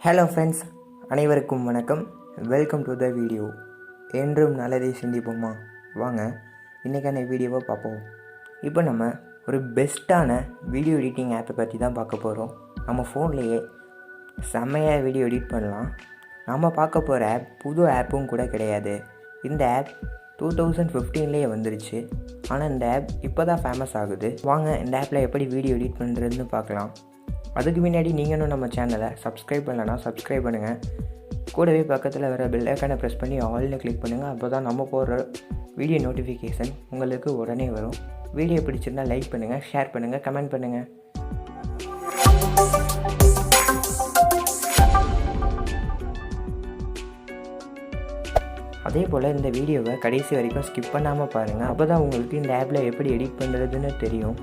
Hello friends, அனைவருக்கும் வணக்கம். Welcome to the video. என்றும் நல்லதை சிந்திப்போமா? வாங்க இன்றைக்கான வீடியோவை பார்ப்போம். இப்போ நம்ம ஒரு பெஸ்ட்டான வீடியோ எடிட்டிங் ஆப்பை பற்றி தான் பார்க்க போகிறோம். நம்ம ஃபோன்லேயே செம்மையாக வீடியோ எடிட் பண்ணலாம். நம்ம பார்க்க போகிற ஆப் புது ஆப்பும் கூட கிடையாது. இந்த ஆப் 2015லேயே வந்துருச்சு. ஆனால் இந்த ஆப் இப்போ தான் ஃபேமஸ் ஆகுது. வாங்க இந்த ஆப்பில் எப்படி வீடியோ எடிட் பண்ணுறதுன்னு பார்க்கலாம். அதுக்கு முன்னாடி நீங்களும் நம்ம சேனலை சப்ஸ்கிரைப் பண்ணலன்னா சப்ஸ்கிரைப் பண்ணுங்கள். கூடவே பக்கத்தில் வர பெல் ஐக்கானை ப்ரெஸ் பண்ணி ஆல்னு கிளிக் பண்ணுங்கள். அப்போ தான் நம்ம போடுற வீடியோ நோட்டிஃபிகேஷன் உங்களுக்கு உடனே வரும். வீடியோ பிடிச்சிருந்தால் லைக் பண்ணுங்கள், ஷேர் பண்ணுங்கள், கமெண்ட் பண்ணுங்கள். அதே போல் இந்த வீடியோவை கடைசி வரைக்கும் ஸ்கிப் பண்ணாமல் பாருங்கள். அப்போ தான் உங்களுக்கு இந்த ஆப்பில் எப்படி எடிட் பண்ணுறதுன்னு தெரியும்.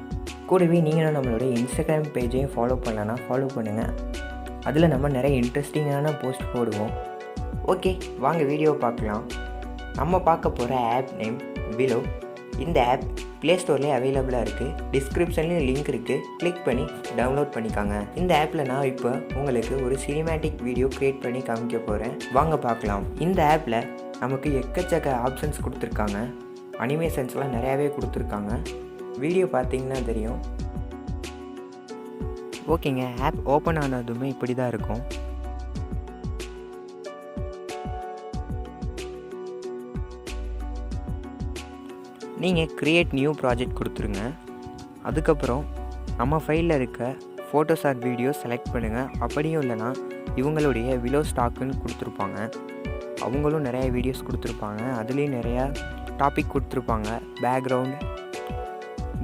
கூடவே நீங்களும் நம்மளுடைய இன்ஸ்டாகிராம் பேஜையும் ஃபாலோ பண்ணலன்னா ஃபாலோ பண்ணுங்கள். அதில் நம்ம நிறைய இன்ட்ரெஸ்டிங்கான போஸ்ட் போடுவோம். ஓகே, வாங்க வீடியோ பார்க்கலாம். நம்ம பார்க்க போகிற ஆப் நேம் விலோ. இந்த ஆப் ப்ளே ஸ்டோர்லேயே அவைலபிளாக இருக்குது. டிஸ்கிரிப்ஷன்லேயும் லிங்க் இருக்குது. கிளிக் பண்ணி டவுன்லோட் பண்ணிக்காங்க. இந்த ஆப்பில் நான் இப்போ உங்களுக்கு ஒரு சினிமேட்டிக் வீடியோ க்ரியேட் பண்ணி காமிக்க போகிறேன். வாங்க பார்க்கலாம். இந்த ஆப்பில் நமக்கு எக்கச்சக்க ஆப்ஷன்ஸ் கொடுத்துருக்காங்க. அனிமேஷன்ஸ்லாம் நிறையாவே கொடுத்துருக்காங்க. வீடியோ பார்த்தீங்கன்னா தெரியும். ஓகேங்க, ஆப் ஓப்பன் ஆனதுமே இப்படி தான் இருக்கும். நீங்கள் க்ரியேட் நியூ ப்ராஜெக்ட் கொடுத்துருங்க. அதுக்கப்புறம் நம்ம ஃபைலில் இருக்க ஃபோட்டோஸ் ஆர் வீடியோ செலக்ட் பண்ணுங்கள். அப்படியும் இல்லைனா இவங்களுடைய விலோ ஸ்டாக்குன்னு கொடுத்துருப்பாங்க. அவங்களும் நிறையா வீடியோஸ் கொடுத்துருப்பாங்க. அதுலேயும் நிறையா டாபிக் கொடுத்துருப்பாங்க. பேக்ரவுண்ட்,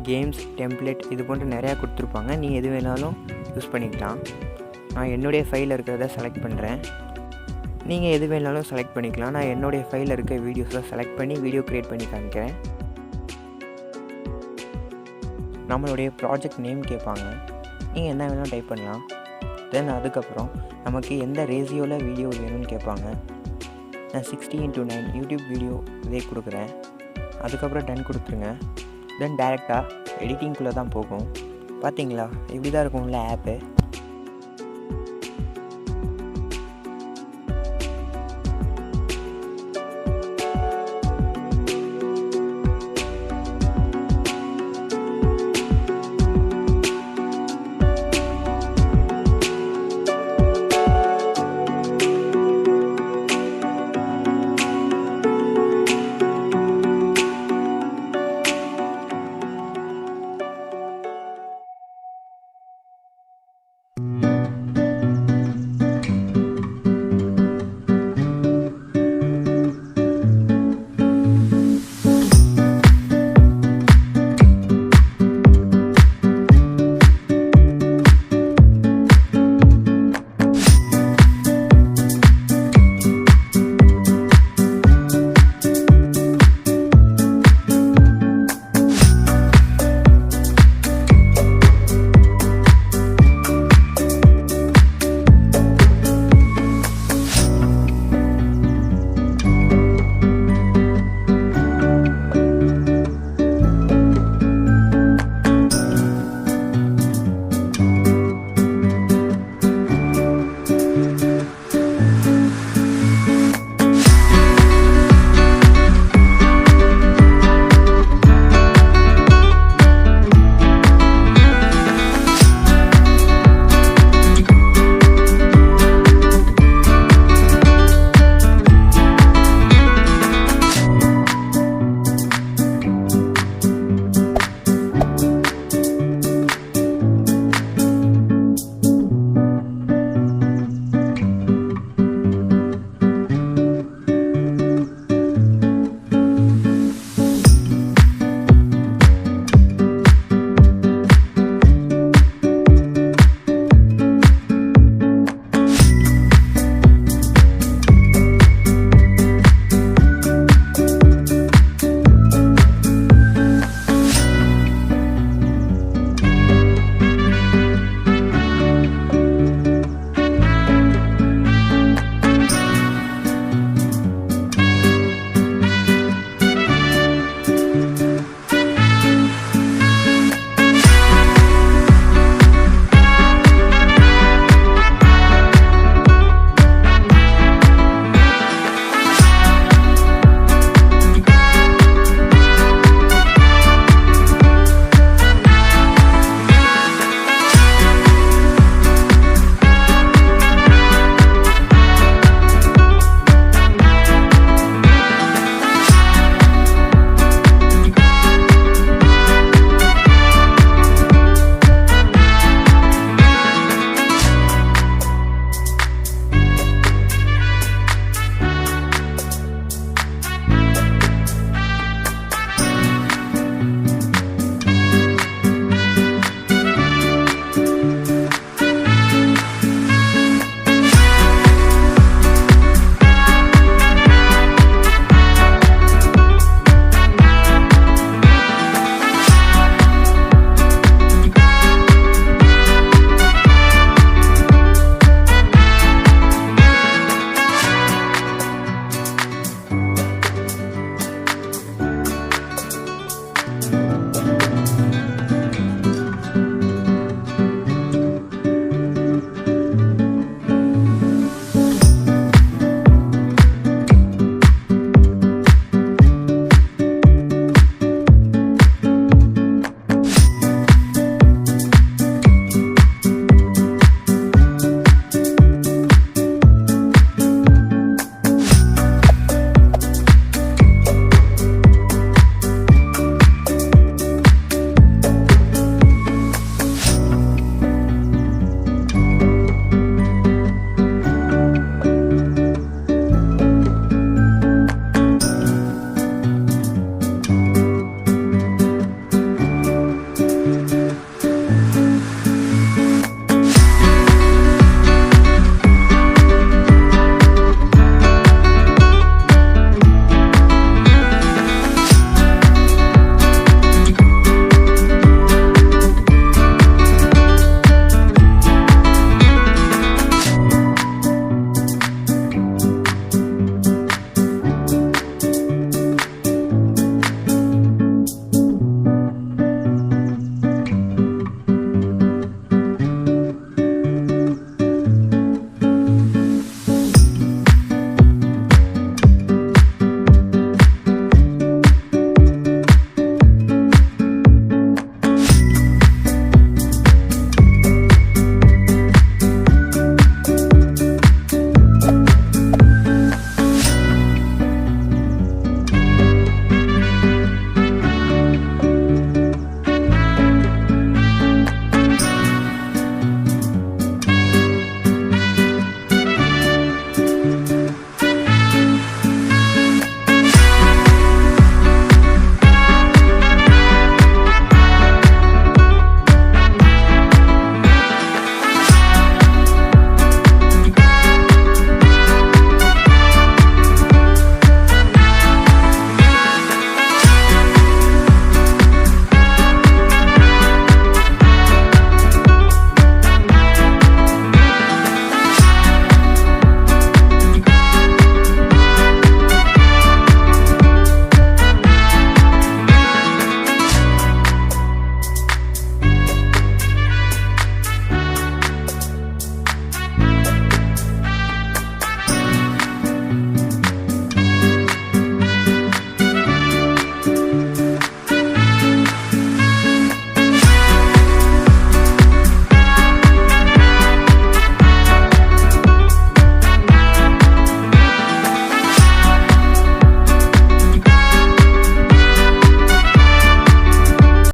கேம்ஸ், டெம்ப்ளேட், இது போன்று நிறையா கொடுத்துருப்பாங்க. நீங்கள் எது வேணாலும் யூஸ் பண்ணிக்கலாம். நான் என்னுடைய ஃபைலில் இருக்கிறத செலக்ட் பண்ணுறேன். நீங்கள் எது வேணாலும் செலக்ட் பண்ணிக்கலாம். நான் என்னுடைய ஃபைலில் இருக்க வீடியோஸை செலக்ட் பண்ணி வீடியோ க்ரியேட் பண்ணி காமிக்கிறேன். நம்மளுடைய ப்ராஜெக்ட் நேம் கேட்பாங்க. நீங்கள் என்ன வேணாலும் டைப் பண்ணலாம். தென் அதுக்கப்புறம் நமக்கு எந்த ரேஷியோவில் வீடியோ வேணும்னு கேட்பாங்க. நான் 60:9 யூடியூப் வீடியோ இதே கொடுக்குறேன். அதுக்கப்புறம் டன் கொடுத்துருங்க. தென் டைரெக்டாக எடிட்டிங்குள்ளே தான் போகும். பார்த்தீங்களா, இப்படி தான் இருக்கும்ல ஆப்பு.